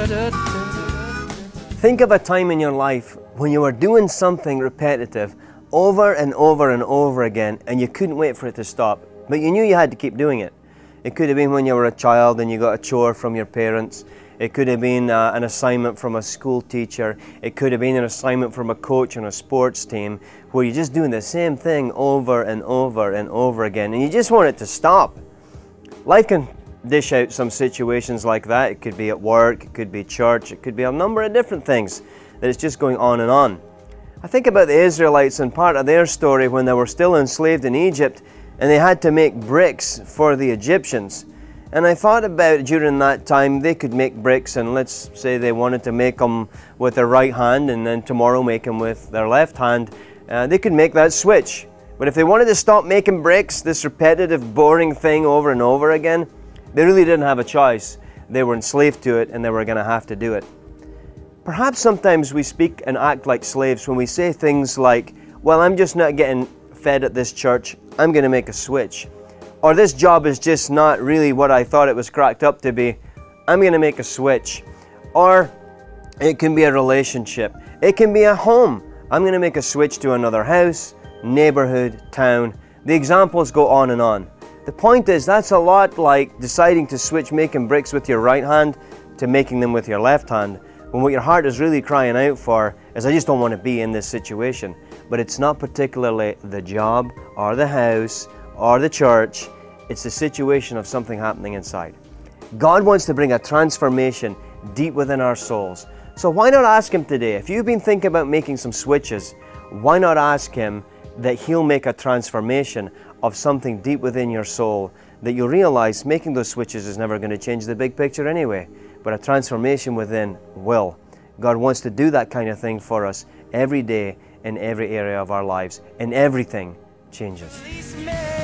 Think of a time in your life when you were doing something repetitive over and over and over again and you couldn't wait for it to stop, but you knew you had to keep doing it. It could have been when you were a child and you got a chore from your parents. It could have been an assignment from a school teacher. It could have been an assignment from a coach on a sports team where you're just doing the same thing over and over and over again and you just want it to stop. Life can dish out some situations like that. It could be at work, it could be church, it could be a number of different things that it's just going on and on. I think about the Israelites and part of their story when they were still enslaved in Egypt and they had to make bricks for the Egyptians. And I thought about during that time they could make bricks, and let's say they wanted to make them with their right hand and then tomorrow make them with their left hand. They could make that switch. But if they wanted to stop making bricks, this repetitive, boring thing over and over again, they really didn't have a choice. They were enslaved to it and they were going to have to do it. Perhaps sometimes we speak and act like slaves when we say things like, well, I'm just not getting fed at this church, I'm going to make a switch. Or this job is just not really what I thought it was cracked up to be, I'm going to make a switch. Or it can be a relationship. It can be a home. I'm going to make a switch to another house, neighborhood, town. The examples go on and on. The point is, that's a lot like deciding to switch making bricks with your right hand to making them with your left hand, when what your heart is really crying out for is, I just don't want to be in this situation. But it's not particularly the job or the house or the church, it's the situation of something happening inside. God wants to bring a transformation deep within our souls. So why not ask Him today? If you've been thinking about making some switches, why not ask Him that He'll make a transformation of something deep within your soul, that you'll realize making those switches is never going to change the big picture anyway, but a transformation within will. God wants to do that kind of thing for us every day in every area of our lives, and everything changes.